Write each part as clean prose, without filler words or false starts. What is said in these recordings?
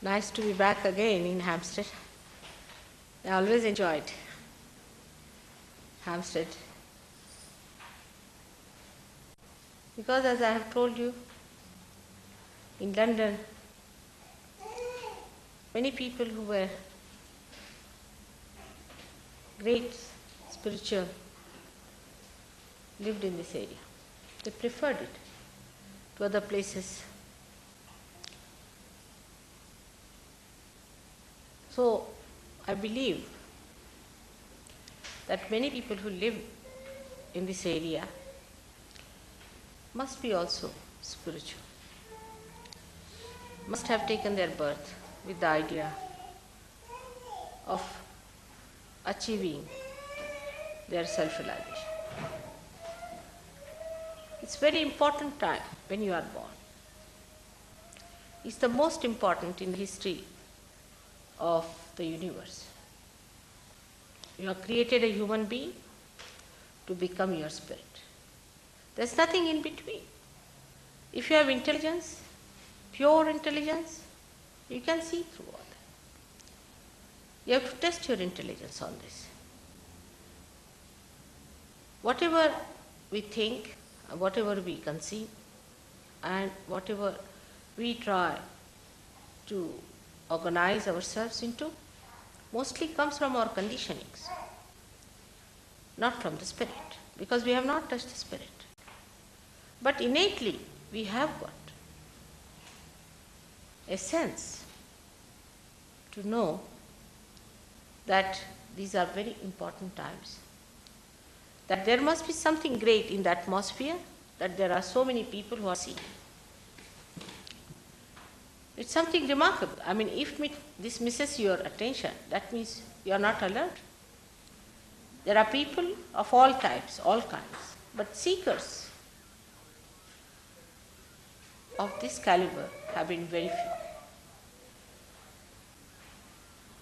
Nice to be back again in Hampstead. I always enjoyed Hampstead because, as I have told you, in London, many people who were great spiritual lived in this area. They preferred it to other places. So, I believe that many people who live in this area must be also spiritual, must have taken their birth with the idea of achieving their self-realization. It's very important time when you are born. It's the most important in the history of the universe. You have created a human being to become your spirit. There's nothing in between. If you have intelligence, pure intelligence, you can see through all that. You have to test your intelligence on this. Whatever we think, whatever we conceive, and whatever we try to organize ourselves into, mostly comes from our conditionings, not from the spirit, because we have not touched the spirit. But innately, we have got a sense to know that these are very important times, that there must be something great in the atmosphere, that there are so many people who are seeing. It's something remarkable. I mean, if this misses your attention, that means you are not alert. There are people of all types, all kinds, but seekers of this caliber have been very few.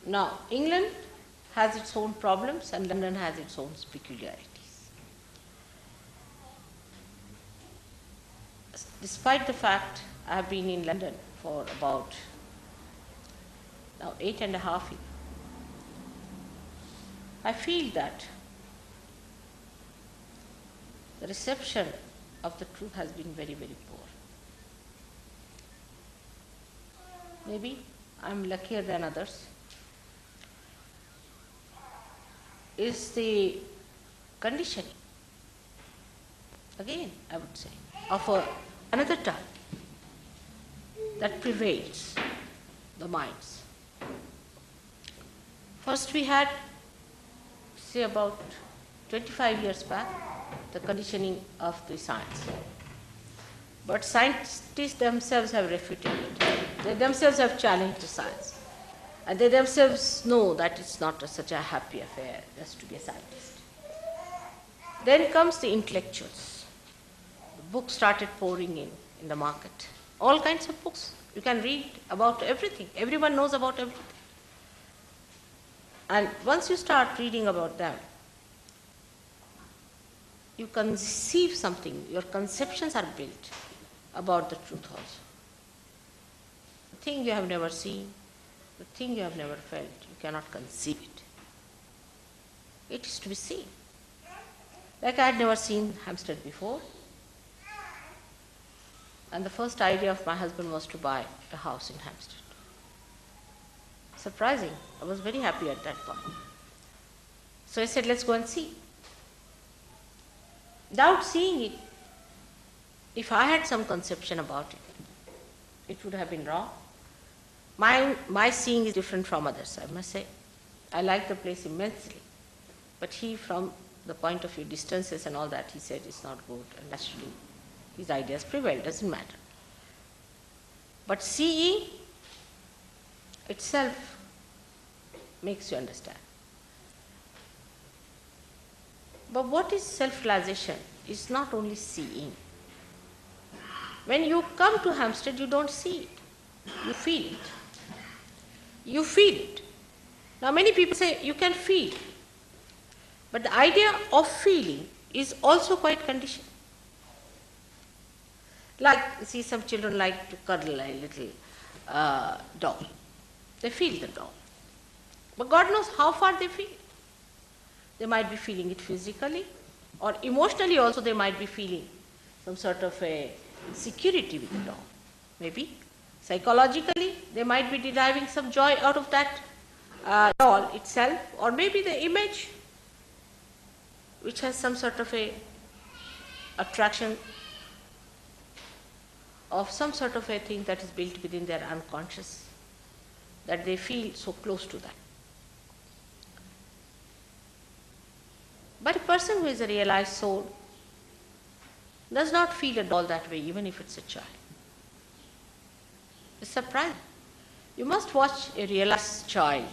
Now, England has its own problems and London has its own peculiarities. Despite the fact I have been in London for about now 8.5 years, I feel that the reception of the truth has been very, very poor. Maybe I am luckier than others. Is the conditioning, again I would say, of another type that prevails the minds. First we had, say about 25 years back, the conditioning of the science. But scientists themselves have refuted it. They themselves have challenged the science. And they themselves know that it's not such a happy affair just to be a scientist. Then comes the intellectuals. The books started pouring in the market. All kinds of books. You can read about everything. Everyone knows about everything. And once you start reading about them, you conceive something. Your conceptions are built about the truth also. The thing you have never seen, the thing you have never felt, you cannot conceive it. It is to be seen. Like I had never seen Hampstead before. And the first idea of my husband was to buy a house in Hampstead. Surprising. I was very happy at that point. So I said, let's go and see. Without seeing it, if I had some conception about it, it would have been wrong. My seeing is different from others, I must say. I like the place immensely. But he, from the point of view, distances and all that, he said it's not good. And naturally, his ideas prevail, doesn't matter. But seeing itself makes you understand. But what is self-realization? It's not only seeing. When you come to Hampstead, you don't see it. You feel it. You feel it. Now many people say you can feel. But the idea of feeling is also quite conditioned. Like, see, some children like to cuddle a little doll. They feel the doll. But God knows how far they feel. They might be feeling it physically, or emotionally also they might be feeling some sort of a security with the doll. Maybe psychologically they might be deriving some joy out of that doll itself, or maybe the image which has some sort of a attraction of some sort of a thing that is built within their unconscious, that they feel so close to that. But a person who is a realized soul does not feel a doll that way, even if it's a child. It's surprising. You must watch a realized child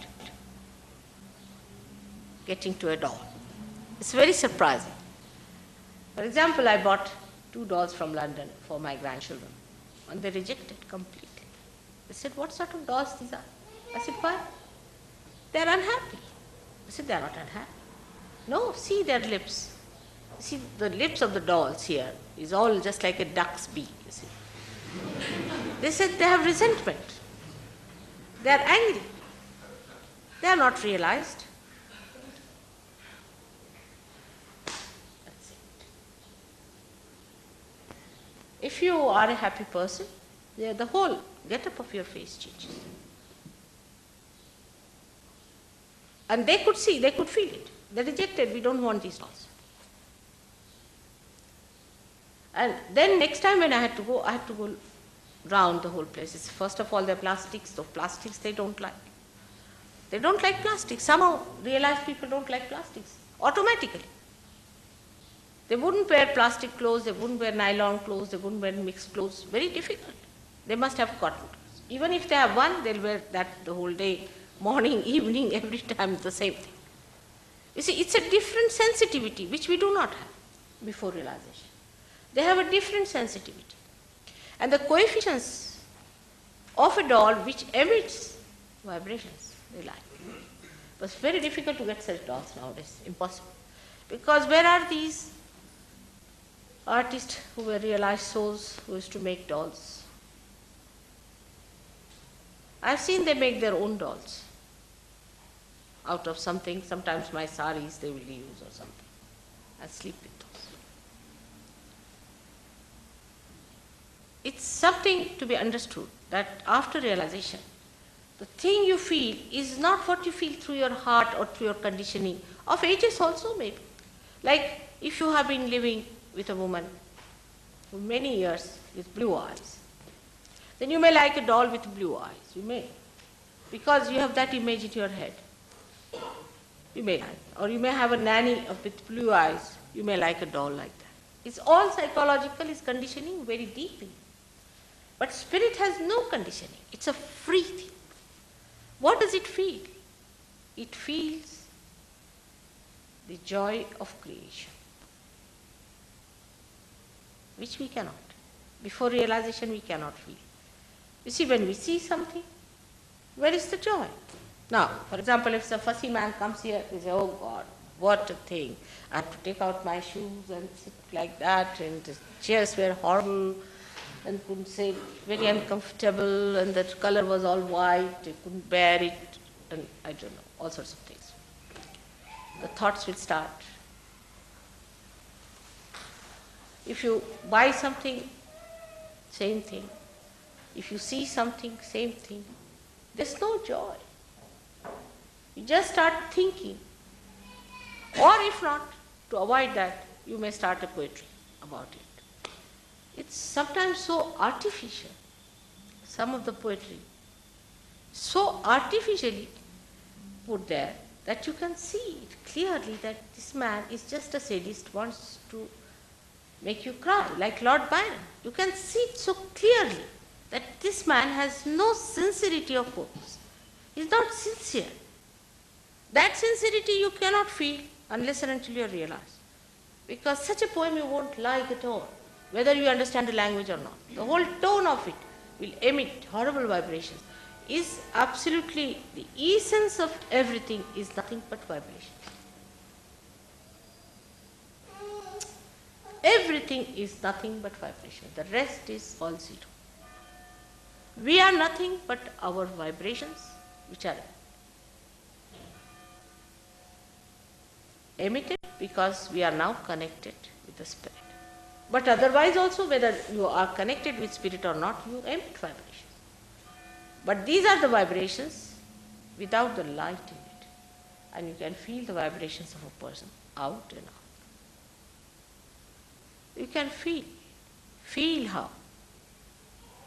getting to a doll. It's very surprising. For example, I bought 2 dolls from London for my grandchildren, and they rejected completely. They said, "What sort of dolls these are?" I said, "Why?" "They are unhappy." I said, "They are not unhappy." "No, see their lips. See, the lips of the dolls here is all just like a duck's beak, you see." They said they have resentment. They are angry. They are not realized. That's it. If you are a happy person, the whole get-up of your face changes. And they could see, they could feel it. They rejected, "We don't want these dolls." And then next time when I had to go round the whole place. First of all, they're plastics. So plastics they don't like. They don't like plastics. Somehow realized people don't like plastics automatically. They wouldn't wear plastic clothes, they wouldn't wear nylon clothes, they wouldn't wear mixed clothes. Very difficult. They must have cotton clothes. Even if they have one, they'll wear that the whole day, morning, evening, every time the same thing. You see, it's a different sensitivity which we do not have before realization. They have a different sensitivity. And the coefficients of a doll which emits vibrations, they like. But it's very difficult to get such dolls nowadays, impossible. Because where are these artists who were realized souls who used to make dolls? I've seen they make their own dolls out of something, sometimes my saris they will use or something. I sleep with those. It's something to be understood that after realization, the thing you feel is not what you feel through your heart or through your conditioning, of ages also maybe. Like if you have been living with a woman for many years with blue eyes, then you may like a doll with blue eyes, you may, because you have that image in your head. You may like, or you may have a nanny with blue eyes, you may like a doll like that. It's all psychological, it's conditioning very deeply. But spirit has no conditioning. It's a free thing. What does it feel? It feels the joy of creation, which we cannot. Before realization, we cannot feel. You see, when we see something, where is the joy? Now, for example, if a fussy man comes here, we say, "Oh God, what a thing. I have to take out my shoes and sit like that, and the chairs were horrible, and couldn't say, very uncomfortable, and the color was all white, I couldn't bear it," and I don't know, all sorts of things. The thoughts will start. If you buy something, same thing. If you see something, same thing. There's no joy. You just start thinking. Or if not, to avoid that, you may start a poetry about it. It's sometimes so artificial, some of the poetry, so artificially put there that you can see it clearly that this man is just a sadist, wants to make you cry, like Lord Byron. You can see it so clearly that this man has no sincerity of purpose. He's not sincere. That sincerity you cannot feel unless and until you realize. Because such a poem you won't like at all, whether you understand the language or not. The whole tone of it will emit horrible vibrations. Is absolutely the essence of everything is nothing but vibration. Everything is nothing but vibration. The rest is all zero. We are nothing but our vibrations which are emitted because we are now connected with the spirit. But otherwise also, whether you are connected with spirit or not, you emit vibrations. But these are the vibrations without the light in it. And you can feel the vibrations of a person out and out. You can feel. Feel how?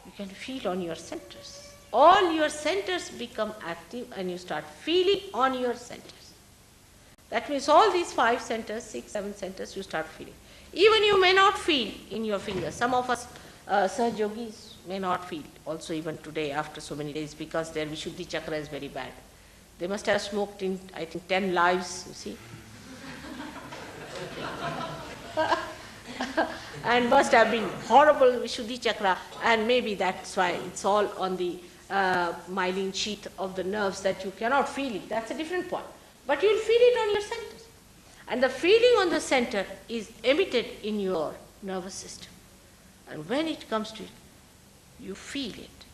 You can feel on your centers. All your centers become active and you start feeling on your centers. That means all these 5 centers, 6, 7 centers, you start feeling. Even you may not feel in your fingers. Some of us Saj Yogis may not feel also even today after so many days because their Vishuddhi chakra is very bad. They must have smoked in, I think, 10 lives, you see. And must have been horrible Vishuddhi chakra, and maybe that's why it's all on the myelin sheath of the nerves that you cannot feel it. That's a different point. But you'll feel it on your centers. And the feeling on the center is emitted in your nervous system. And when it comes to it, you feel it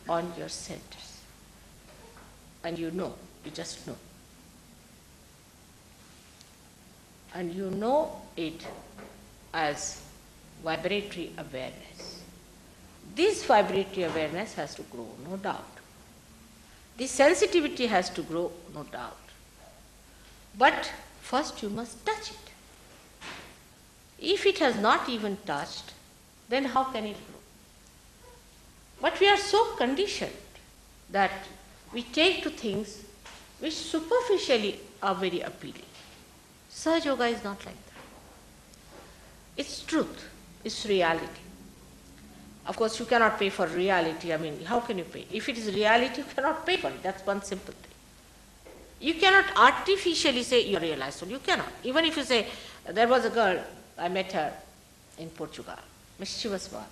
on your centers. And you know, you just know. And you know it as vibratory awareness. This vibratory awareness has to grow, no doubt. This sensitivity has to grow, no doubt. But first you must touch it. If it has not even touched, then how can it grow? But we are so conditioned that we take to things which superficially are very appealing. Sahaja Yoga is not like that. It's truth, it's reality. Of course, you cannot pay for reality. I mean, how can you pay? If it is reality, you cannot pay for it. That's one simple thing. You cannot artificially say you realize soul. You cannot. Even if you say, there was a girl, I met her in Portugal, mischievous one.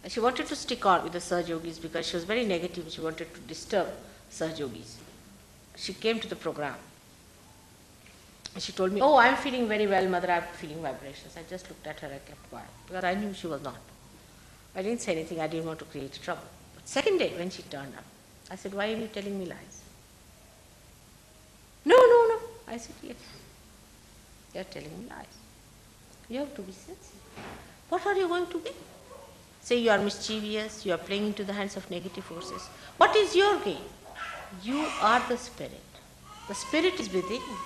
And she wanted to stick on with the Sahaja Yogis because she was very negative. She wanted to disturb Sahaja Yogis. She came to the program. And she told me, oh, I'm feeling very well, mother, I'm feeling vibrations. I just looked at her, I kept quiet, because I knew she was not. I didn't say anything, I didn't want to create trouble. But second day, when she turned up, I said, why are you telling me lies? No. I said, yes. You are telling me lies. You have to be sensitive. What are you going to be? Say you are mischievous, you are playing into the hands of negative forces. What is your gain? You are the spirit. The spirit is within you.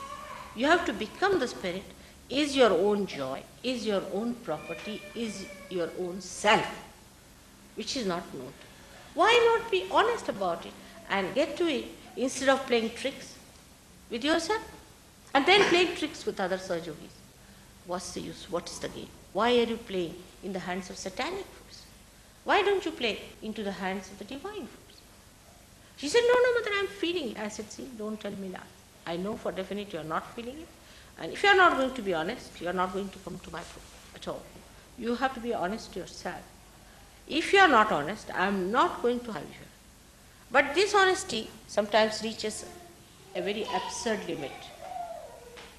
You have to become the spirit, is your own joy, is your own property, is your own self, which is not known. Why not be honest about it and get to it instead of playing tricks with yourself and then playing tricks with other Sahaja Yogis? What's the use? What is the gain? Why are you playing in the hands of satanic force? Why don't you play into the hands of the divine force? She said, no, mother, I'm feeling it. I said, see, don't tell me lies. I know for definite you are not feeling it. And if you are not going to be honest, you are not going to come to my proof at all. You have to be honest to yourself. If you are not honest, I am not going to have you. But this honesty sometimes reaches a very absurd limit.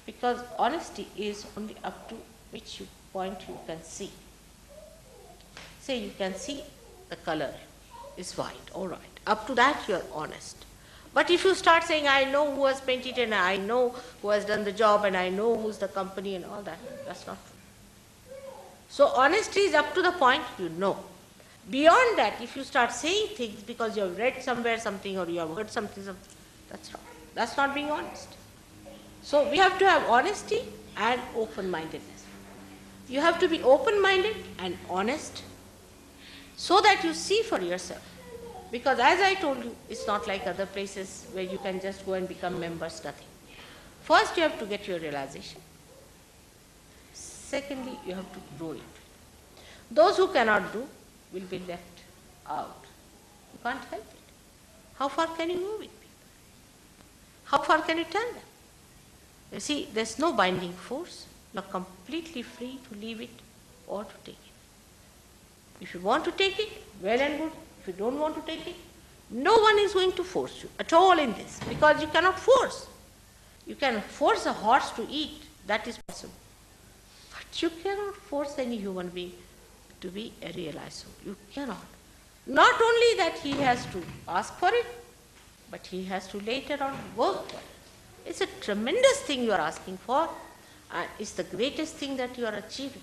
Because honesty is only up to which point you can see. Say you can see the color is white, all right. Up to that you are honest. But if you start saying, I know who has painted and I know who has done the job and I know who's the company and all that, that's not true. So honesty is up to the point you know. Beyond that, if you start saying things because you have read somewhere something or you have heard something, that's wrong. That's not being honest. So we have to have honesty and open-mindedness. You have to be open-minded and honest so that you see for yourself. Because as I told you, it's not like other places where you can just go and become members, nothing. First, you have to get your realization. Secondly, you have to grow it. Those who cannot do will be left out. You can't help it. How far can you go with people? How far can you tell them? You see, there's no binding force. You're completely free to leave it or to take it. If you want to take it, well and good. If you don't want to take it, no one is going to force you at all in this, because you cannot force. You can force a horse to eat, that is possible. But you cannot force any human being to be a realized soul. You cannot. Not only that he has to ask for it, but he has to later on work for it. It's a tremendous thing you are asking for, and it's the greatest thing that you are achieving.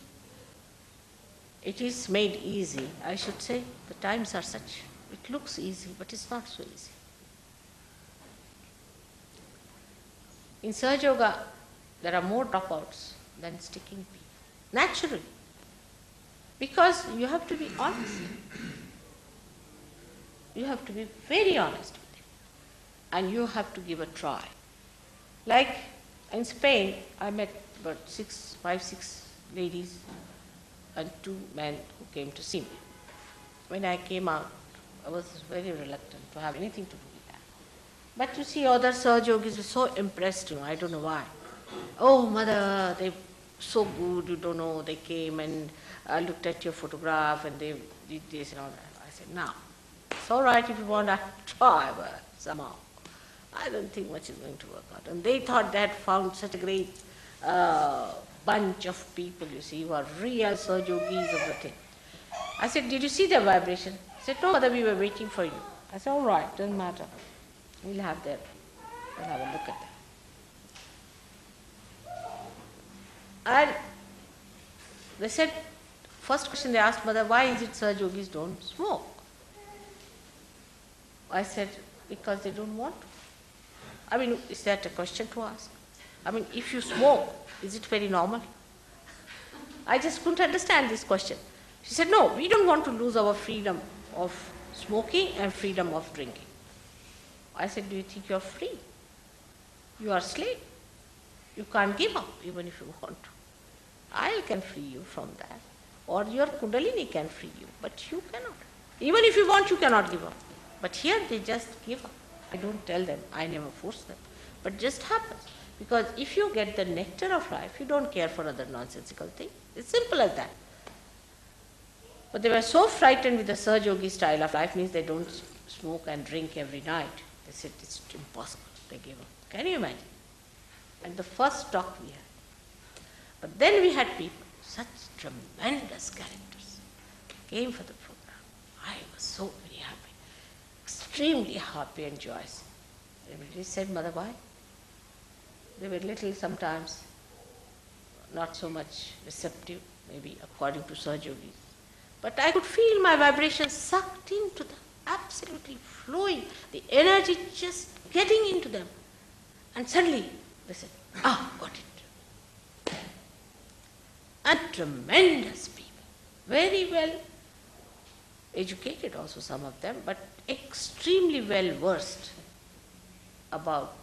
It is made easy, I should say. The times are such. It looks easy, but it's not so easy. In Sahaja Yoga, there are more dropouts than sticking people, naturally. Because you have to be honest. You have to be very honest with it. And you have to give a try. Like in Spain, I met about 5, 6 ladies and 2 men who came to see me. When I came out, I was very reluctant to have anything to do with that. But you see, other Sahaja Yogis were so impressed, I don't know why. Oh, mother, they're so good, you don't know, they came and looked at your photograph and they did this and all that. I said, no, it's all right if you want to try, but somehow I don't think much is going to work out. And they thought they had found such a great bunch of people, you see, who are real Sahaja Yogis of the thing. I said, did you see their vibration? He said, no, mother, we were waiting for you. I said, all right, doesn't matter. We'll have a look at that. And they said, first question they asked, mother, why is it Sahaja Yogis don't smoke? I said, because they don't want to. I mean, is that a question to ask? I mean, if you smoke, is it very normal? I just couldn't understand this question. She said, no, we don't want to lose our freedom of smoking and freedom of drinking. I said, do you think you are free? You are a slave. You can't give up even if you want to. I can free you from that. Or your Kundalini can free you, but you cannot. Even if you want, you cannot give up. But here they just give up. I don't tell them, I never force them. But just happens. Because if you get the nectar of life, you don't care for other nonsensical things. It's simple as that. But they were so frightened with the Sahaja Yogi style of life, means they don't smoke and drink every night. They said, it's impossible. They gave up. Can you imagine? And the first talk we had. But then we had people, such tremendous characters, came for the program. I was so very happy, extremely happy and joyous. Everybody said, mother, why? They were little sometimes, not so much receptive, maybe according to Sahaja Yogis. But I could feel my vibrations sucked into them, absolutely flowing, the energy just getting into them. And suddenly they said, got it. And tremendous people, very well educated also some of them, but extremely well versed about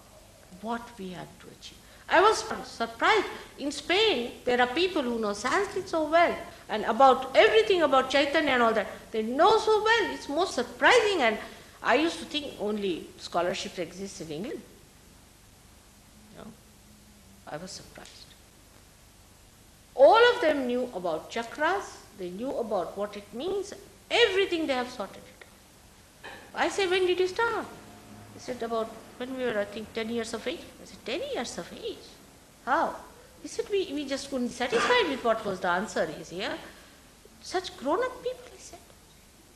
what we had to achieve. I was surprised. In Spain, there are people who know Sanskrit so well, and about everything about Chaitanya and all that. They know so well. It's most surprising, and I used to think only scholarships exist in England. I was surprised. All of them knew about chakras, they knew about what it means, everything they have sorted it out. I said, when did you start? He said, about when we were, I think, 10 years of age. I said, 10 years of age? How? He said, we just couldn't be satisfied with what was the answer. He said, yeah. Such grown-up people, he said.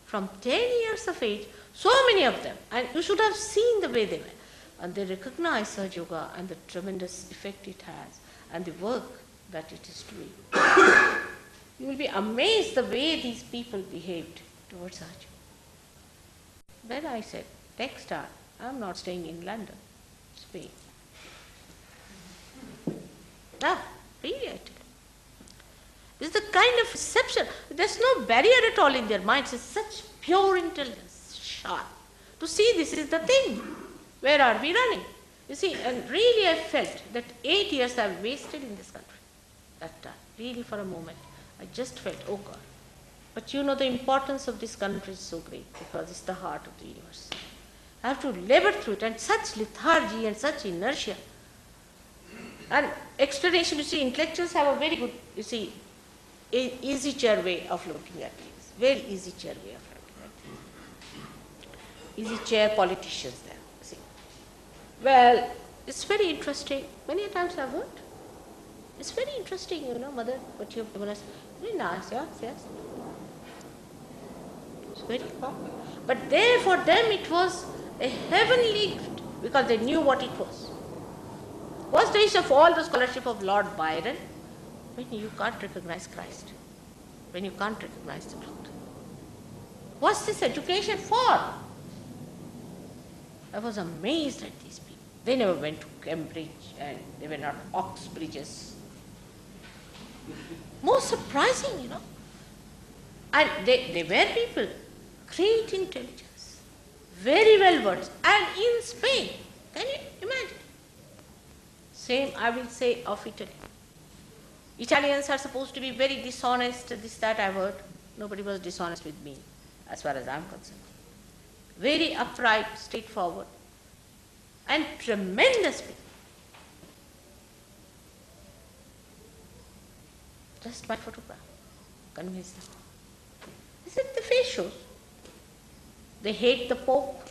From 10 years of age, so many of them. And you should have seen the way they were. And they recognize Sahaja Yoga and the tremendous effect it has and the work that it is doing. You will be amazed the way these people behaved towards Sahaja Yoga. Then I said, next time, I'm not staying in London, Spain. Really I tell you. This is the kind of perception. There's no barrier at all in their minds. It's such pure intelligence, sharp. To see this is the thing. Where are we running? You see, and really I felt that 8 years I've wasted in this country. That time, really for a moment, I just felt, oh God. But you know the importance of this country is so great because it's the heart of the universe. I have to labor through it and such lethargy and such inertia. And explanation, you see, intellectuals have a very good, you see, easy chair way of looking at things. Very easy chair way of looking at things. Easy chair politicians there. Well, it's very interesting. Many times I've heard. It's very interesting, mother, what you've given us. Very nice, yes. It's very common. But there for them it was A heavenly gift, because they knew what it was. What's the use of all the scholarship of Lord Byron when you can't recognize Christ, when you can't recognize the truth? What's this education for? I was amazed at these people. They never went to Cambridge and they were not Oxbridges. Most surprising, And they were people, great intelligence, very well versed, and in Spain. Can you imagine? Same, I will say, of Italy. Italians are supposed to be very dishonest, this, that I've heard. Nobody was dishonest with me, as far as I'm concerned. Very upright, straightforward, and tremendous people. Just by photograph, convince them. This is the face shows. They hate the Pope,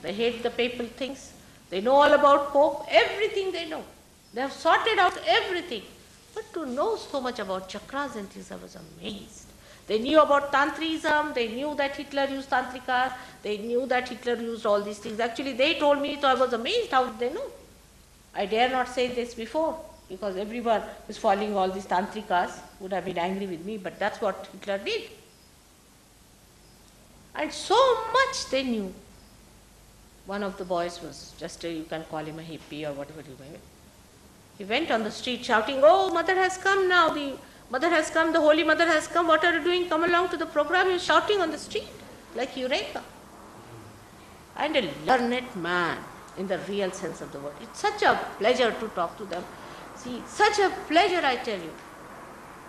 they hate the papal things, they know all about Pope, everything they know. They have sorted out everything. But to know so much about chakras and things, I was amazed. They knew about Tantrism, they knew that Hitler used Tantrika, they knew that Hitler used all these things. Actually, they told me, so I was amazed how did they know. I dare not say this before, because everyone who is following all these Tantrikas would have been angry with me, but that's what Hitler did. And so much they knew. One of the boys was just you can call him a hippie or whatever you may. He went on the street shouting, "Oh, Mother has come now, the Mother has come, the Holy Mother has come, what are you doing? Come along to the program." He was shouting on the street like Eureka. And a learned man in the real sense of the word. It's such a pleasure to talk to them. See, such a pleasure, I tell you.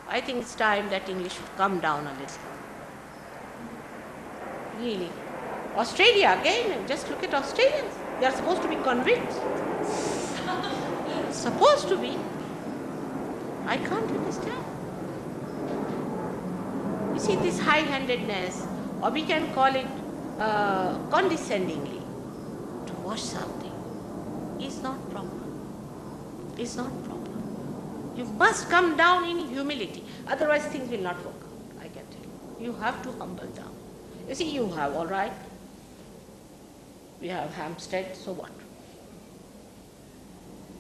I think it's time that English should come down a little. Really. Australia, again, just look at Australians. They are supposed to be convinced. Supposed to be. I can't understand. You see, this high-handedness, or we can call it condescendingly, to wash something, is not proper. Is not proper. You must come down in humility. Otherwise, things will not work out, I can tell you. You have to humble down. You see, you have, all right. We have Hampstead, so what?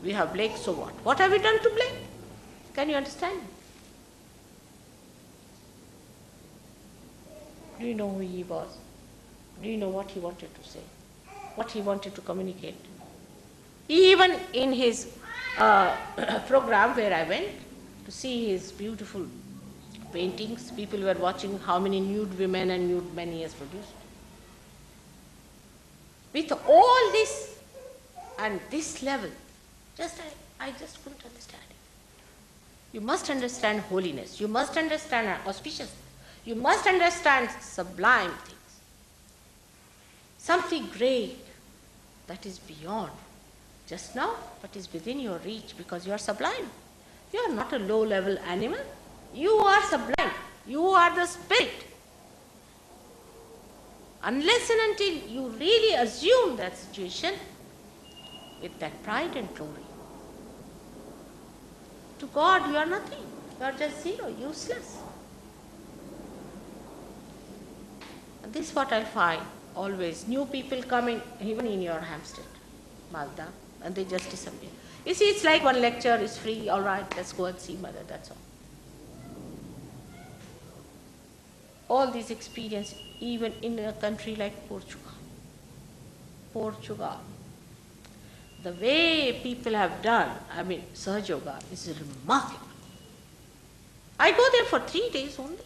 We have Blake, so what? What have we done to Blake? Can you understand? Do you know who he was? Do you know what he wanted to say? What he wanted to communicate? Even in his program where I went to see his beautiful paintings, people were watching how many nude women and nude men he has produced. With all this and this level, I just couldn't understand it. You must understand holiness. You must understand auspiciousness. You must understand sublime things. Something great that is beyond just now, but is within your reach because you are sublime. You are not a low-level animal. You are sublime. You are the spirit. Unless and until you really assume that situation with that pride and glory, to God you are nothing. You are just zero, useless. And this is what I find always. New people coming, even in your Hampstead, Malta, and they just disappear. You see, it's like one lecture is free, all right, let's go and see Mother, that's all. All these experiences, even in a country like Portugal. The way people have done, Sahaja Yoga is remarkable. I go there for 3 days only.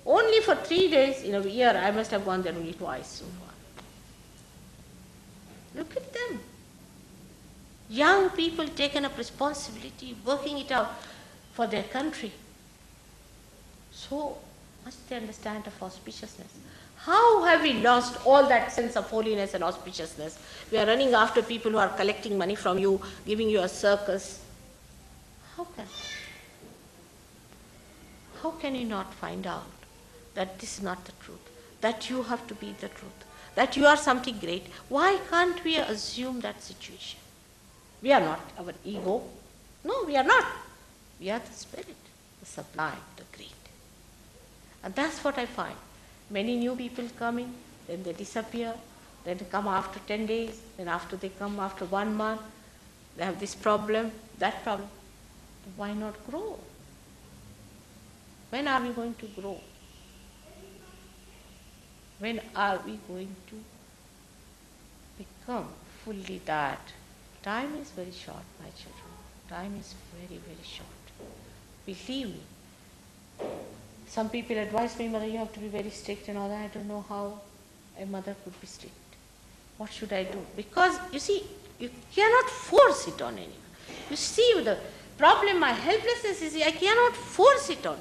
Only for 3 days in a year. I must have gone there only twice so far. Look at them. Young people taken up responsibility, working it out for their country. So much they understand of auspiciousness. How have we lost all that sense of holiness and auspiciousness? We are running after people who are collecting money from you, giving you a circus. How can you not find out that this is not the truth? That you have to be the truth? That you are something great? Why can't we assume that situation? We are not our ego. No, we are not. We are the spirit, the sublime, the great. And that's what I find. Many new people coming, then they disappear. then they come after 10 days, then after they come after 1 month, they have this problem, that problem. Why not grow? When are we going to grow? When are we going to become fully that? Time is very short, my children. Time is very, very short. Believe me. Some people advise me, mother, you have to be very strict and all that. I don't know how a mother could be strict. What should I do? Because, you see, you cannot force it on anyone. You see, the problem, my helplessness is, I cannot force it on.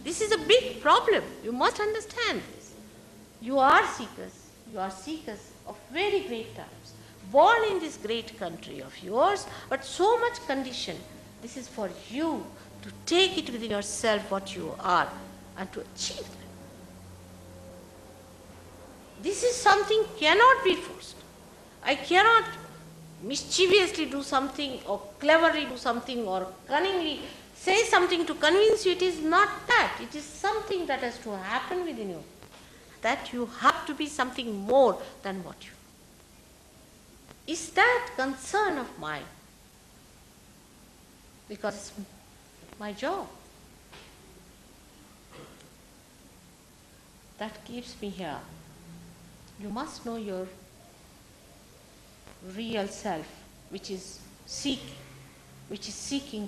This is a big problem. You must understand this. You are seekers. You are seekers of very great times. Born in this great country of yours, but so much conditioned. This is for you to take it within yourself what you are and to achieve that. This is something cannot be forced. I cannot mischievously do something or cleverly do something or cunningly say something to convince you. It is not that. It is something that has to happen within you. That you have to be something more than what you are. Is that concern of mine? Because it's my job. That keeps me here. You must know your real self, which is seeking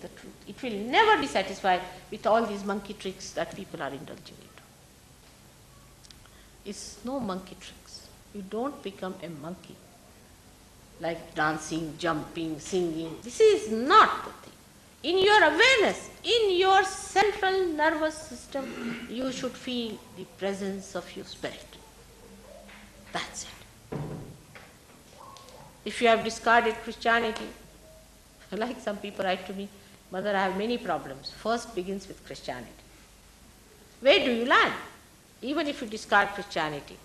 the truth. It will never be satisfied with all these monkey tricks that people are indulging in. It's no monkey tricks. You don't become a monkey, like dancing, jumping, singing. This is not the thing. In your awareness, in your central nervous system, you should feel the presence of your spirit. That's it. If you have discarded Christianity, like some people write to me, mother, I have many problems. First begins with Christianity. Where do you land? Even if you discard Christianity,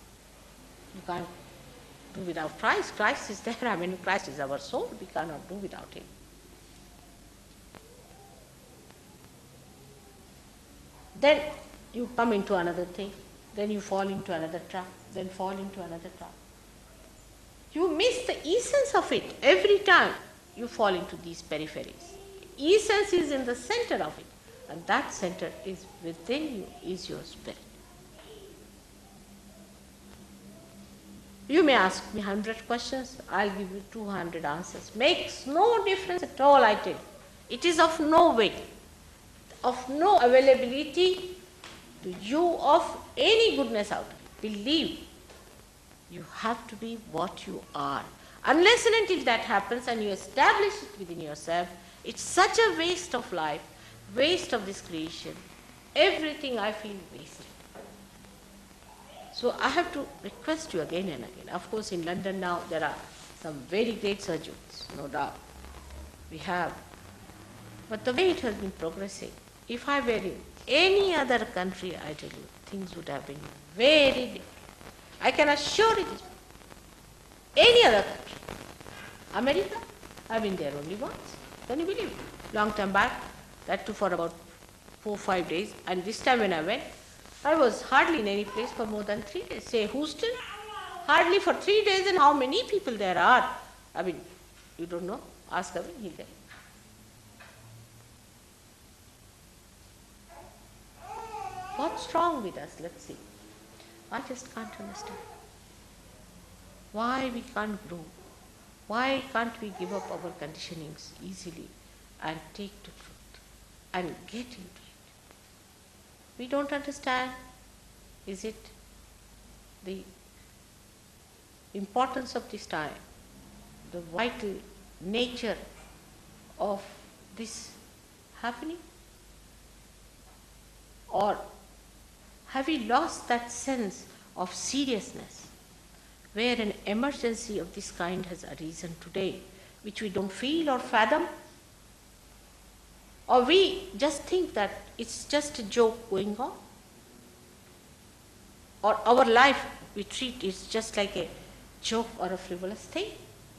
you can't do without Christ. Christ is there. I mean, Christ is our soul. We cannot do without him. Then you come into another thing. Then you fall into another trap. Then fall into another trap. You miss the essence of it every time you fall into these peripheries. Essence is in the center of it. And that center is within you, is your spirit. You may ask me 100 questions, I'll give you 200 answers. Makes no difference at all, I tell you. It is of no weight, of no availability to you of any goodness out of it. Believe, you have to be what you are. Unless and until that happens and you establish it within yourself, it's such a waste of life, waste of this creation. Everything I feel wasted. So I have to request you again and again. Of course, in London now there are some very great surgeons, no doubt. We have. But the way it has been progressing, if I were in any other country, I tell you, things would have been very different. I can assure it is. Any other country. America, I've been there only once. Can you believe it? Long time back, that too for about 4 or 5 days. And this time when I went, I was hardly in any place for more than 3 days. Say Houston, hardly for 3 days, and how many people there are. I mean, you don't know. Ask him, he'll tell you. What's wrong with us? Let's see. I just can't understand. Why we can't grow? Why can't we give up our conditionings easily and take to truth and get into it? We don't understand. Is it the importance of this time, the vital nature of this happening? Or have we lost that sense of seriousness where an emergency of this kind has arisen today, which we don't feel or fathom? Or we just think that it's just a joke going on? Or our life we treat is just like a joke or a frivolous thing?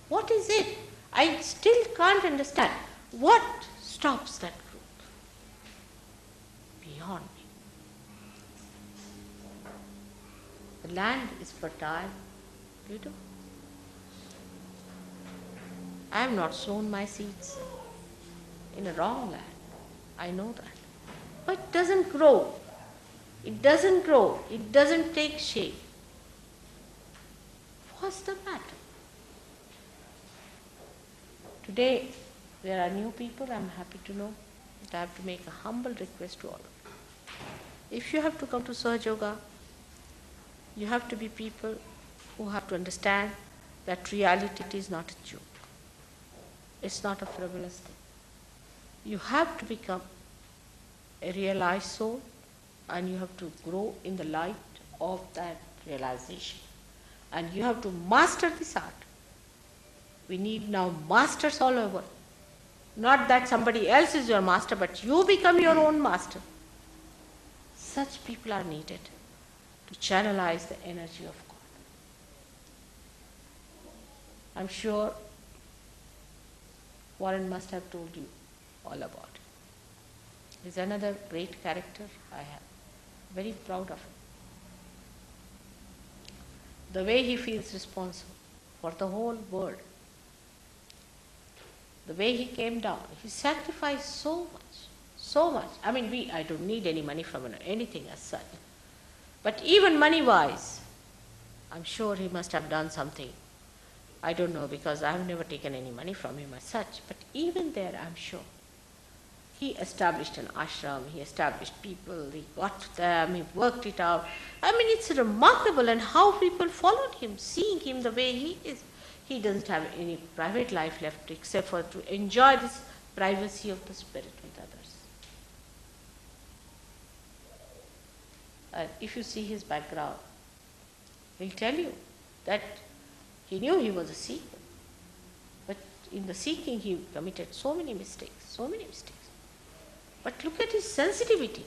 What is it? I still can't understand. What stops that growth? Beyond me. The land is fertile, You do. I have not sown my seeds in a wrong land. I know that. But it doesn't grow. It doesn't grow. It doesn't take shape. What's the matter? Today, there are new people, I'm happy to know that I have to make a humble request to all of you. If you have to come to Sahaja Yoga, you have to be people who have to understand that reality is not a joke. It's not a frivolous thing. You have to become a realized soul, and you have to grow in the light of that realization. And you have to master this art. We need now masters all over. Not that somebody else is your master, but you become your own master. Such people are needed to channelize the energy of God. I'm sure Warren must have told you all about it. He's another great character I am very proud of him. The way he feels responsible for the whole world, the way he came down, he sacrificed so much, so much. I mean, I don't need any money from anything as such. But even money-wise, I'm sure he must have done something. I don't know, because I've never taken any money from him as such. But even there, I'm sure. He established an ashram, he established people, he got to them, he worked it out. I mean, it's remarkable, and how people followed him, seeing him the way he is. He doesn't have any private life left except for to enjoy this privacy of the spirit with others. And if you see his background, he'll tell you that he knew he was a seeker, but in the seeking he committed so many mistakes, so many mistakes. But look at his sensitivity.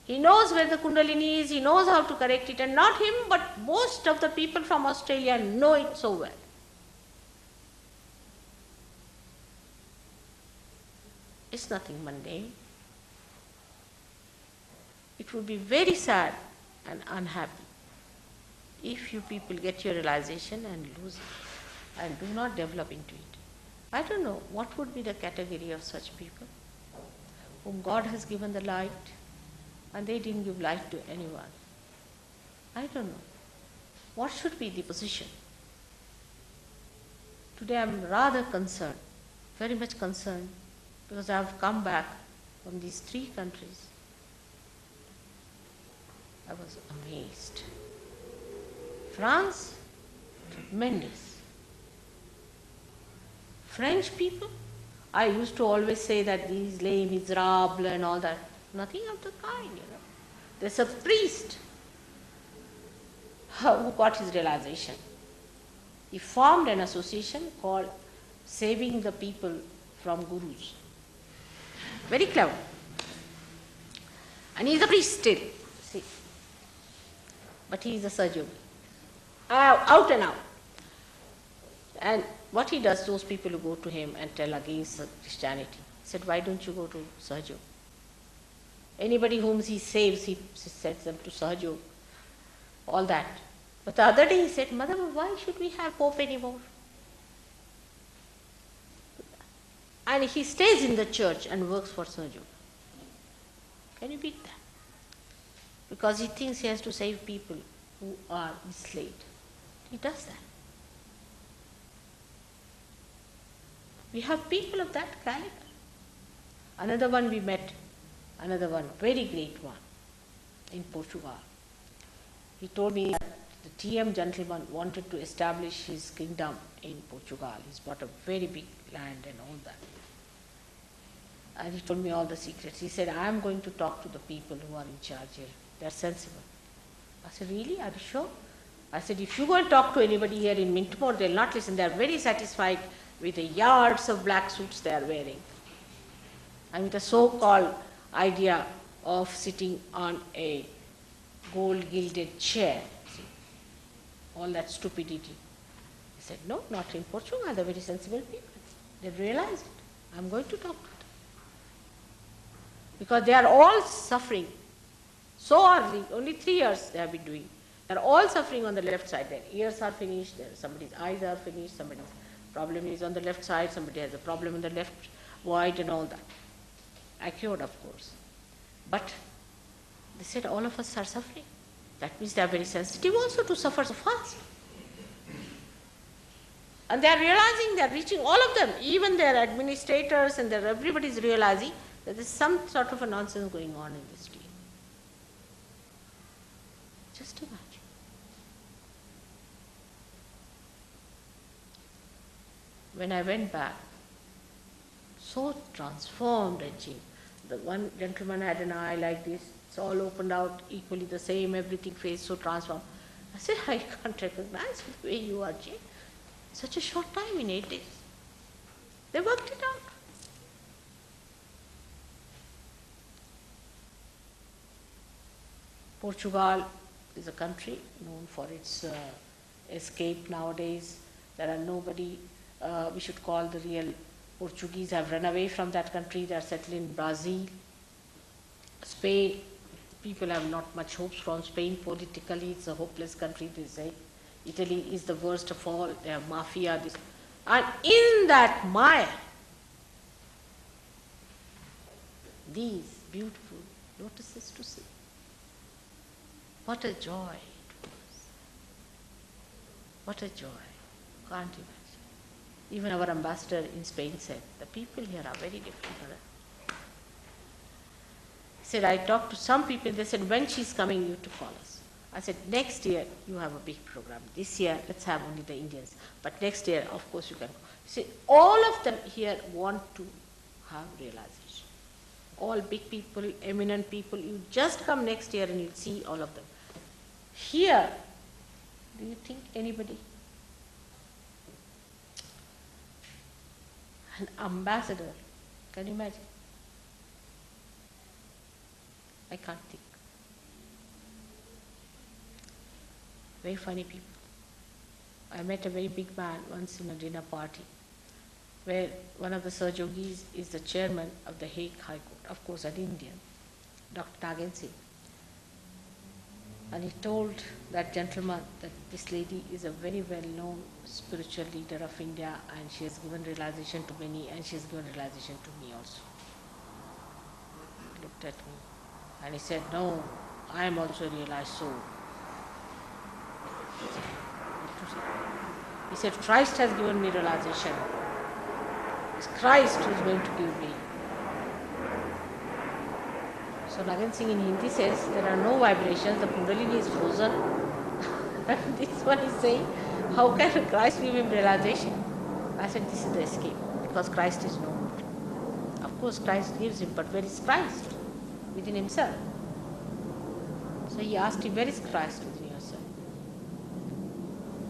He knows where the Kundalini is, he knows how to correct it, and not him, but most of the people from Australia know it so well. It's nothing mundane. It would be very sad and unhappy if you people get your realization and lose it and do not develop into it. I don't know what would be the category of such people whom God has given the light and they didn't give light to anyone. I don't know. What should be the position? Today I am rather concerned, very much concerned, because I have come back from these 3 countries. I was amazed. France, tremendous. French people, I used to always say that these les miserables and all that. Nothing of the kind, There's a priest who got his realization. He formed an association called Saving the People from Gurus. Very clever. And he's a priest still, see. But he is a surgeon. Out and out. And what he does, those people who go to him and tell against Christianity, he said, why don't you go to Sahaja? Anybody whom he saves, he sends them to Sahaja. All that. But the other day he said, Mother, why should we have Pope anymore? And he stays in the church and works for Sahaja. Can you beat that? Because he thinks he has to save people who are misled. He does that. We have people of that caliber. Another one we met, another one, very great one, in Portugal. He told me that the TM gentleman wanted to establish his kingdom in Portugal. He's bought a very big land and all that. And he told me all the secrets. He said, I am going to talk to the people who are in charge here. They are sensible. I said, really? Are you sure? I said, if you go and talk to anybody here in Mintmore, they'll not listen. They are very satisfied with the yards of black suits they are wearing. And with the so-called idea of sitting on a gold-gilded chair. See, all that stupidity. He said, no, not in Portugal. They're very sensible people. They realize it. I'm going to talk to them. Because they are all suffering so early, only 3 years they have been doing. They're all suffering on the left side. Their ears are finished, somebody's eyes are finished, somebody's problem is on the left side, somebody has a problem in the left void and all that. Accurate, of course. But they said all of us are suffering. That means they are very sensitive also to suffer so fast. And they are realizing, they are reaching, all of them, even their administrators and everybody is realizing that there is some sort of a nonsense going on in this team. Just imagine. When I went back, so transformed and changed. The one gentleman had an eye like this, it's all opened out, equally the same, everything face so transformed. I said, I can't recognize the way you are changed. Such a short time, in 8 days. They worked it out. Portugal is a country known for its escape nowadays. There are nobody, we should call the real Portuguese have run away from that country. They are settled in Brazil. Spain, people have not much hopes from Spain politically. It's a hopeless country, they say. Italy is the worst of all. They have mafia. And in that mire, these beautiful lotuses to see. What a joy it was. What a joy. Can't imagine. Even our ambassador in Spain said, the people here are very different. He said, I talked to some people, they said, when she's coming, you have to call us. I said, next year you have a big program. This year, let's have only the Indians. But next year, of course, you can go. See, all of them here want to have realization. All big people, eminent people, you just come next year and you'll see all of them. Here, do you think anybody? An ambassador, can you imagine? I can't think. Very funny people. I met a very big man once in a dinner party where one of the Sir Yogis is the chairman of the Hague High Court, of course an Indian, Dr. Nagan Singh. And he told that gentleman that this lady is a very well-known spiritual leader of India and she has given realization to many and she has given realization to me also. He looked at me and he said, no, I am also a realized soul. He said, Christ has given me realization. It's Christ who is going to give me. So Nagan Singh in Hindi says, there are no vibrations, the Kundalini is frozen. And this one is saying, how can Christ give him realization? I said, this is the escape, because Christ is no more. Of course Christ gives him, but where is Christ? Within himself. So he asked him, where is Christ within yourself?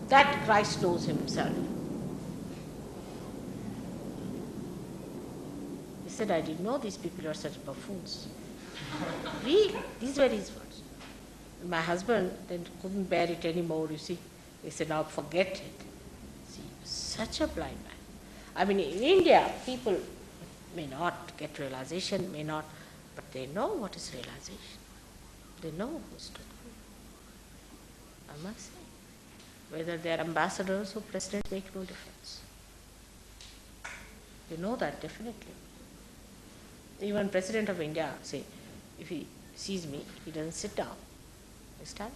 That Christ knows himself. He said, I didn't know these people are such buffoons. Really? These were his words. My husband then couldn't bear it anymore, you see. He said, now forget it. See, such a blind man. I mean, in India, people may not get realization, may not, but they know what is realization. They know who's truthful. I must say. Whether they are ambassadors or presidents make no difference. They know that definitely. Even President of India, say, if he sees me, he doesn't sit down. He stands.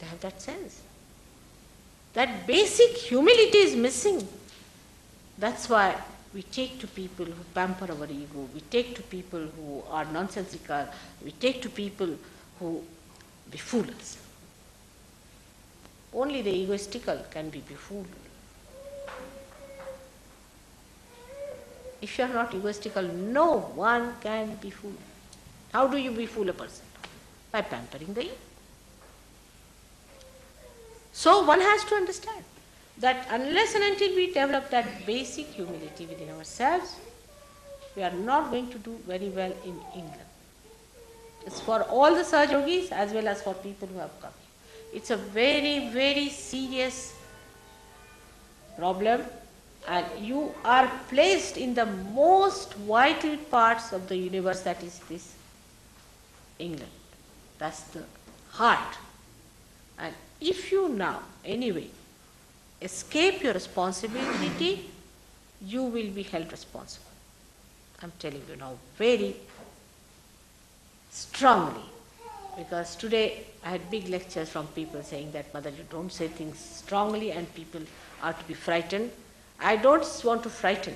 They have that sense. That basic humility is missing. That's why we take to people who pamper our ego, we take to people who are nonsensical, we take to people who befool us. Only the egoistical can be befooled. If you are not egoistical, no one can befool. How do you befool a person? By pampering the ego. So one has to understand that unless and until we develop that basic humility within ourselves, we are not going to do very well in England. It's for all the Sir Yogis as well as for people who have come. It's a very, very serious problem, and you are placed in the most vital parts of the universe, that is this England. That's the heart And if you now, anyway, escape your responsibility, you will be held responsible. I'm telling you now very strongly, because today I had big lectures from people saying that, Mother, you don't say things strongly and people are to be frightened. I don't want to frighten,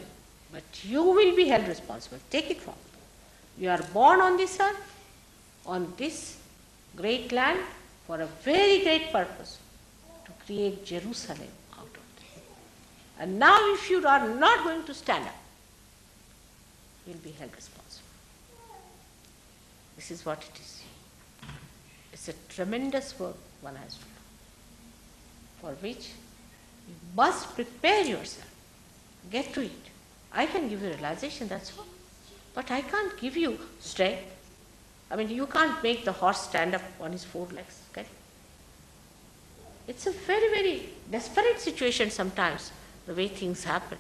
but you will be held responsible. Take it from me. You are born on this earth, on this great land, for a very great purpose, to create Jerusalem out of it. And now if you are not going to stand up, you will be held responsible. This is what it is. It's a tremendous work one has to do, for which you must prepare yourself. Get to it. I can give you realization, that's all. But I can't give you strength. I mean, you can't make the horse stand up on his four legs. Okay? It's a very, very desperate situation sometimes, the way things happen.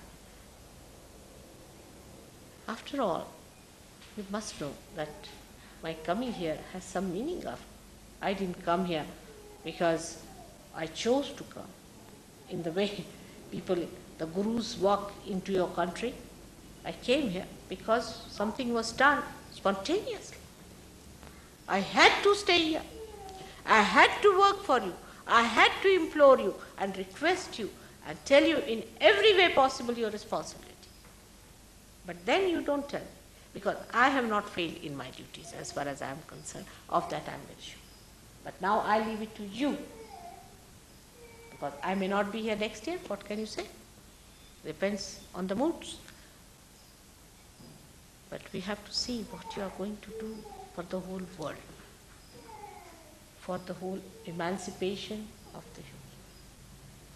After all, you must know that my coming here has some meaning of. I didn't come here because I chose to come. In the way people, the gurus walk into your country, I came here because something was done spontaneously. I had to stay here. I had to work for you. I had to implore you and request you and tell you in every way possible your responsibility. But then you don't tell me, because I have not failed in my duties as far as I am concerned. Of that I am very sure. But now I leave it to you, because I may not be here next year. What can you say? Depends on the moods. But we have to see what you are going to do for the whole world, for the whole emancipation of the human.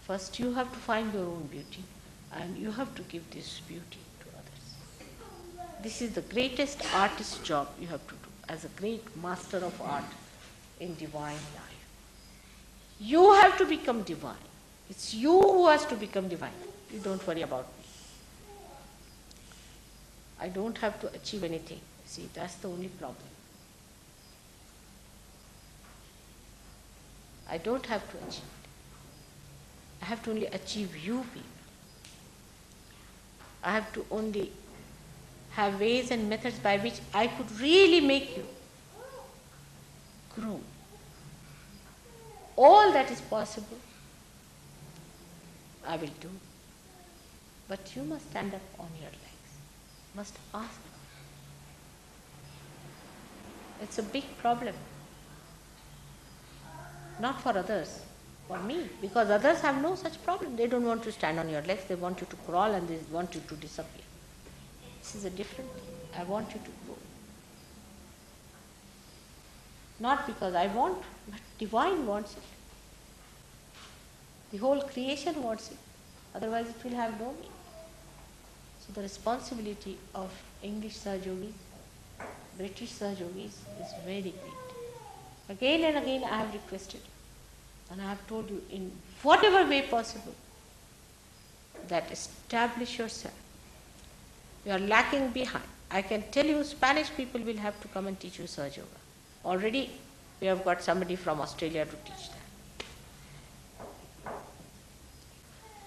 First you have to find your own beauty, and you have to give this beauty to others. This is the greatest artist's job you have to do as a great master of art in divine life. You have to become divine. It's you who has to become divine. You don't worry about me. I don't have to achieve anything. See, that's the only problem. I don't have to achieve it. I have to only achieve you people. I have to only have ways and methods by which I could really make you grow. All that is possible, I will do. But you must stand up on your legs, must ask. It's a big problem. Not for others, for me, because others have no such problem. They don't want to stand on your legs, they want you to crawl and they want you to disappear. This is a different thing. I want you to grow. Not because I want, but divine wants it. The whole creation wants it. Otherwise it will have no meaning. So the responsibility of English Sahajogis, British Sahajogis is very great. Again and again I have requested, and I have told you in whatever way possible, that establish yourself. You are lacking behind. I can tell you Spanish people will have to come and teach you Sahaja Yoga. Already we have got somebody from Australia to teach that.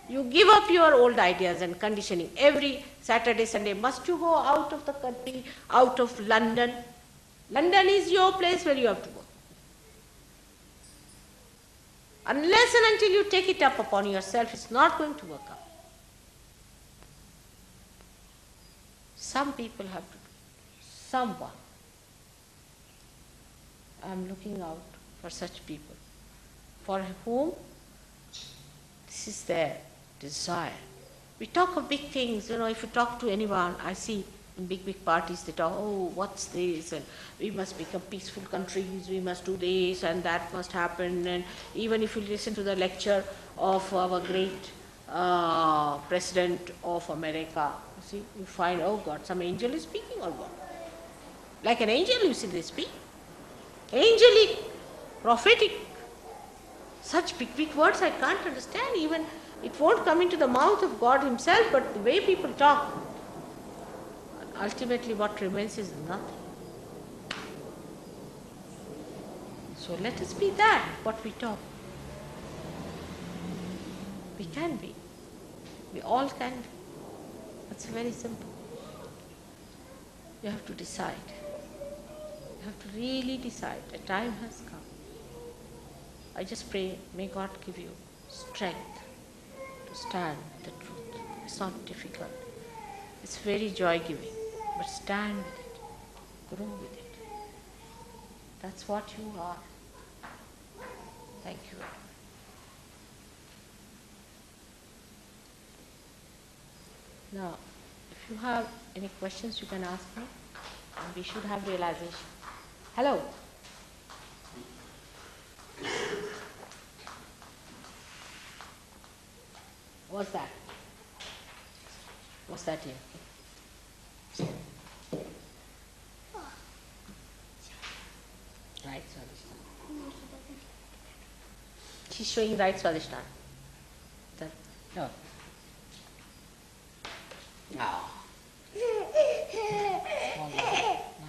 You give up your old ideas and conditioning. Every Saturday, Sunday, must you go out of the country, out of London? London is your place where you have to go. Unless and until you take it up upon yourself, it's not going to work out. Some people have to do it. Someone. I am looking out for such people, for whom this is their desire. We talk of big things, if you talk to anyone, I see in big parties, they talk, oh, what's this, and we must become peaceful countries, we must do this, and that must happen. And even if you listen to the lecture of our great President of America, you see, you find, oh God, some angel is speaking or what? Like an angel, you see, they speak. Angelic, prophetic, such big words I can't understand. Even it won't come into the mouth of God himself, but the way people talk, ultimately what remains is nothing. So let us be that, what we talk. We can be. We all can be. It's very simple. You have to decide. You have to really decide. The time has come. I just pray, may God give you strength to stand the truth. It's not difficult. It's very joy-giving. But stand with it. Grow with it. That's what you are. Thank you. Now, if you have any questions, you can ask me. And we should have realization. Hello. What's that? What's that here? Right Swadhisthana. She's showing right Swadhisthana. No. No. Now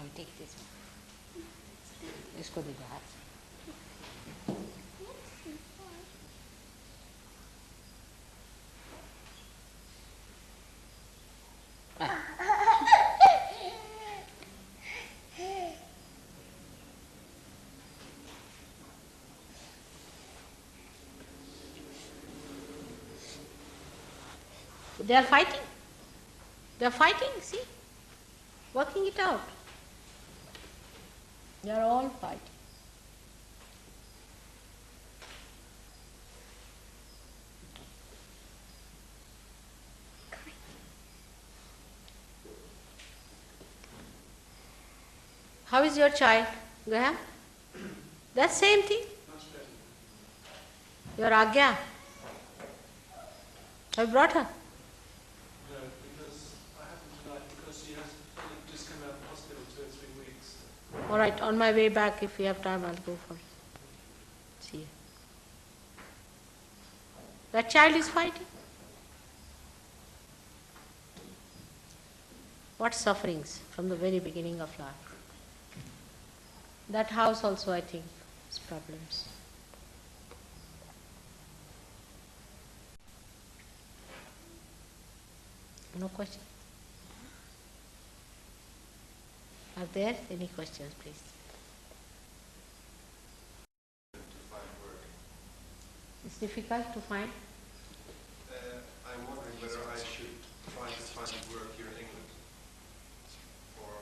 we take this one. इसको दे दो हाथ. They are fighting. They are fighting, see? Working it out. They are all fighting. How is your child, Graham? That same thing? Your Agya? Have you brought her? No, because I haven't tonight because she has just come out of hospital 2 or 3 weeks. All right, on my way back, if we have time, I'll go for it. See you. That child is fighting. What sufferings from the very beginning of life. That house also, I think, has problems. No question? Are there any questions, please? To find work. It's difficult to find. I'm wondering whether I should try to find work here in England. Or,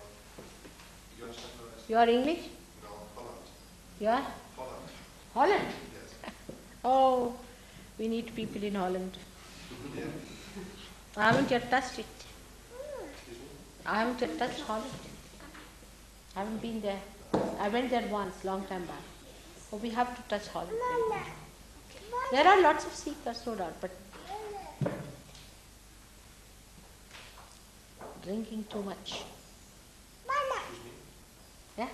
you understand what I said? You are English? No, Holland. You are? Holland, Holland? yes. Oh, we need people in Holland. Yeah. I haven't yet touched it. Excuse me? I haven't yet touched Holland. I haven't been there. I went there once, long time back. Oh, we have to touch Holland. There are lots of seekers, no doubt, but drinking too much. Excuse me? Yeah?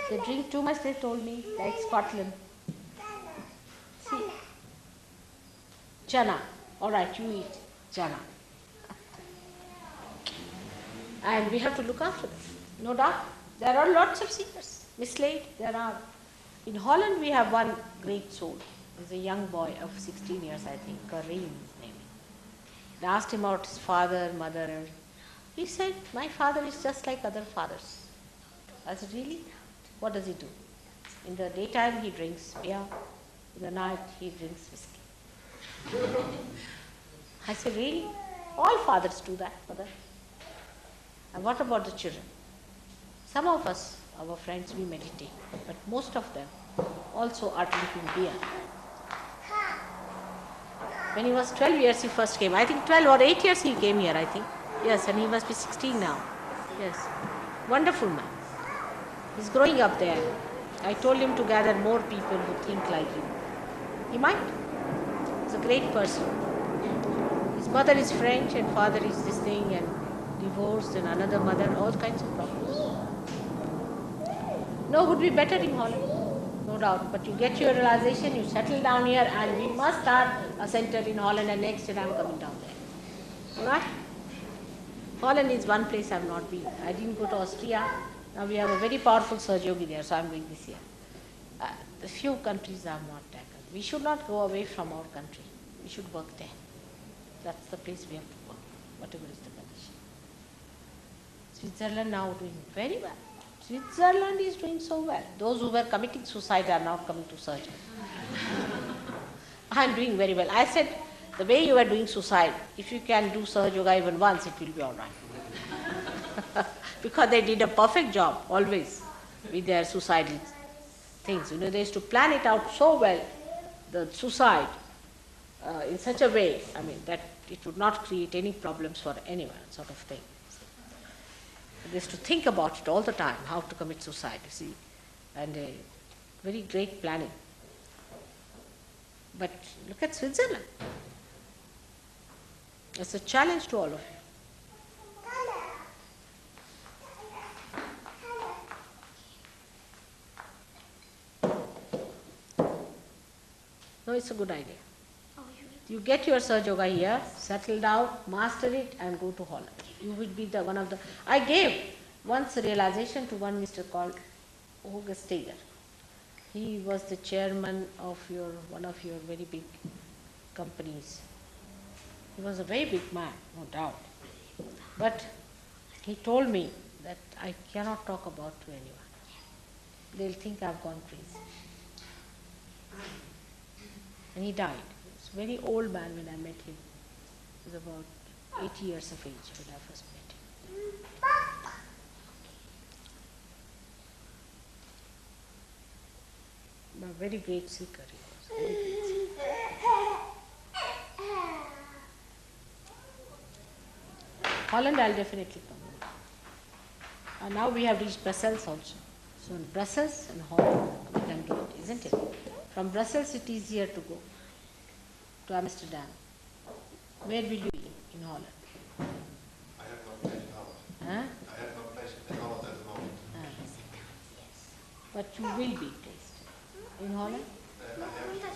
They drink too much, they told me, like Scotland. See? Chana. All right, you eat chana. And we have to look after them. No doubt. There are lots of seekers. Mislaid, there are. In Holland, we have one great soul. He's a young boy of 16 years, I think. Kareem, his name. I asked him about his father, mother. He said, my father is just like other fathers. I said, really? What does he do? In the daytime, he drinks beer. In the night, he drinks whiskey. I said, really? All fathers do that, mother. And what about the children? Some of us, our friends, we meditate, but most of them also are drinking beer. When he was 12 years, he first came. I think 12 or 8 years he came here, I think. Yes, and he must be 16 now. Yes. Wonderful man. He's growing up there. I told him to gather more people who think like him. He might. He's a great person. His mother is French and father is this thing and divorced and another mother, all kinds of problems. No, would be better in Holland, no doubt. But you get your realization, you settle down here and we must start a center in Holland and next year I'm coming down there. Alright? Holland is one place I have not been. I didn't go to Austria. Now we have a very powerful Sir Yogi there, so I'm going this year. The few countries I have not tackled. We should not go away from our country. We should work there. That's the place we have to work, whatever is the condition. Switzerland now doing very well. Switzerland is doing so well. Those who were committing suicide are now coming to surgery. I am doing very well. I said, the way you are doing suicide, if you can do Sahaja Yoga even once, it will be all right. Because they did a perfect job, always, with their suicidal things. You know, they used to plan it out so well, the suicide, in such a way, I mean, that it would not create any problems for anyone, sort of thing. They used to think about it all the time, how to commit suicide, you see, and very great planning. But look at Switzerland. It's a challenge to all of you. No, it's a good idea. You get your Sahaja Yoga here, settle down, master it, and go to Holland. You will be the one of the. I gave once a realization to one Mr. called Hugo Steger. He was the chairman of one of your very big companies. He was a very big man, no doubt. But he told me that I cannot talk about to anyone. They'll think I've gone crazy. And he died. He was a very old man when I met him. He was about 80 years of age when I first met him. A very great seeker he was. Very great seeker. Holland, I'll definitely come. And now we have reached Brussels also. So in Brussels and Holland, we can do it, isn't it? From Brussels, it is easier to go to Amsterdam. Where will you be in Holland? I have no place in Holland. Huh? I have no place in Holland at the moment. But you will be placed in Holland? I have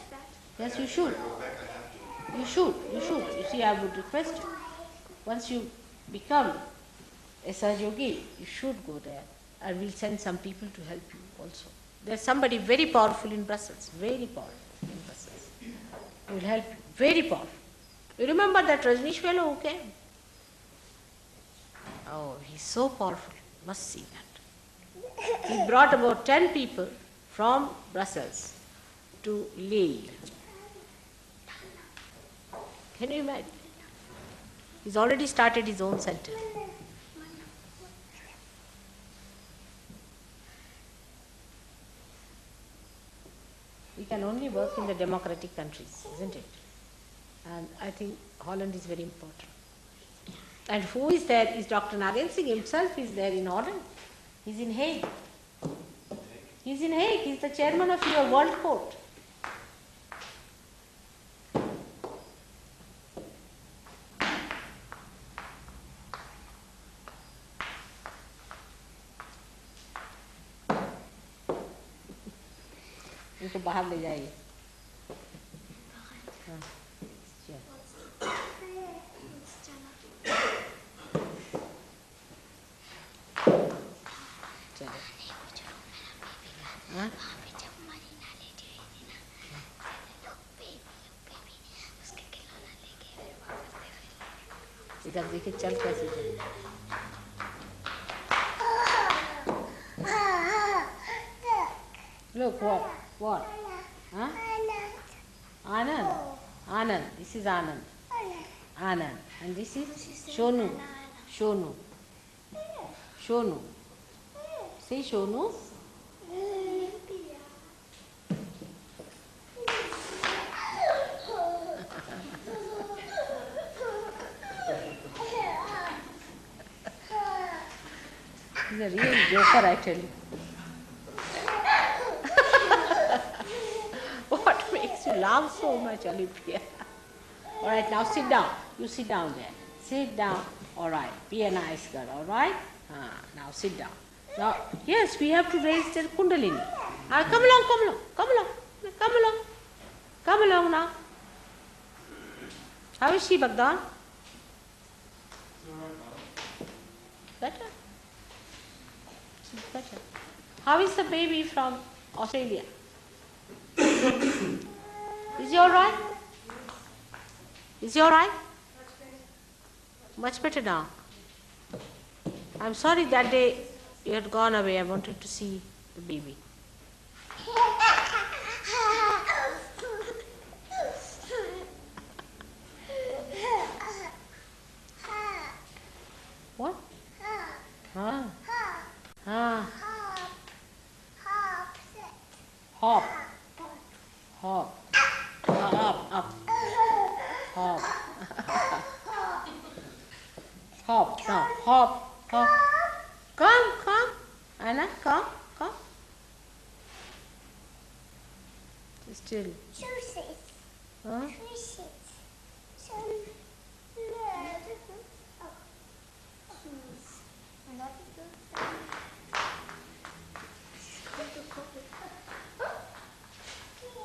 to. Yes, you should. If I go back, I have to. You should. You see, I would request you. Once you become a Sahaja Yogi, you should go there. I will send some people to help you also. There's somebody very powerful in Brussels, very powerful in Brussels. He will help you, very powerful. You remember that Rajneesh fellow who came? Oh, he's so powerful. You must see that. He brought about 10 people from Brussels to Lille. Can you imagine? He's already started his own center. We can only work in the democratic countries, isn't it? And I think Holland is very important. And who is there is Dr. Narayan Singh himself is there in Holland. He's in Hague. He's in Hague. He's the chairman of your World Court. इनको बाहर ले जाइए इधर देखिए चल कैसे चल Look what? What? Huh? Anand. Anand. This is Anand. Anand. And this is Shonu. Shonu. Shonu. Say Shonu. He's a real joker, I tell you. What makes you laugh so much, Olympia? All right, now sit down. You sit down there. Sit down. All right. Be a nice girl. All right. Now sit down. Now, yes, we have to raise the Kundalini. Come along, come along, come along, come along, come along now. How is she, Bhagdan? Better. She's better. How is the baby from Australia? Is he all right? Is he all right? Much better now. I'm sorry that day you had gone away. I wanted to see the baby. What? Ah. Ah. Hop. Hop. Up, up. Hop. Hop. Now, hop. Hop. Come, come. Anna, come, come. Still. Huh?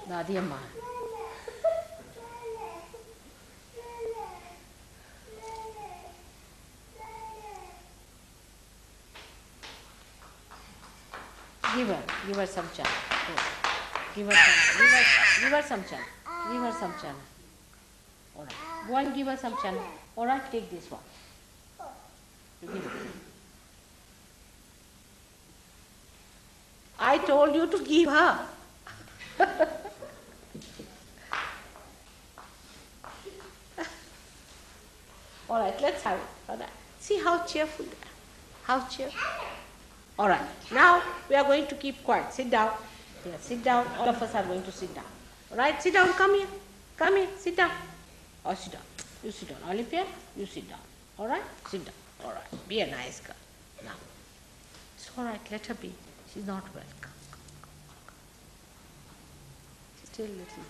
Dadi Amma. Give her some chana. Give her some chana. Give her some chana. All right. Go and give her some chana. All right, take this one. You give it. I told you to give her. All right, let's have it. All right. See how cheerful they are. How cheerful. All right. Now we are going to keep quiet. Sit down. Here, sit down. All of us are going to sit down. All right, sit down. Come here. Come here. Sit down. Or sit down. You sit down. Olympia, you sit down. All right? Sit down. All right. Be a nice girl. Now. It's all right. Let her be. She's not well. Come. She's still little.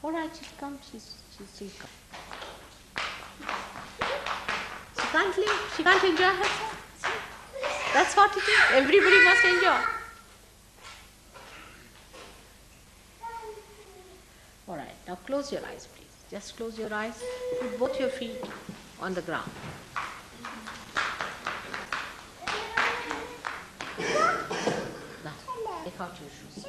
All right, she'll come. She's still come. She can't live. She can't enjoy herself. See? That's what it is. Everybody must enjoy. All right. Now close your eyes, please. Just close your eyes. Put both your feet on the ground. Now, take out your shoes.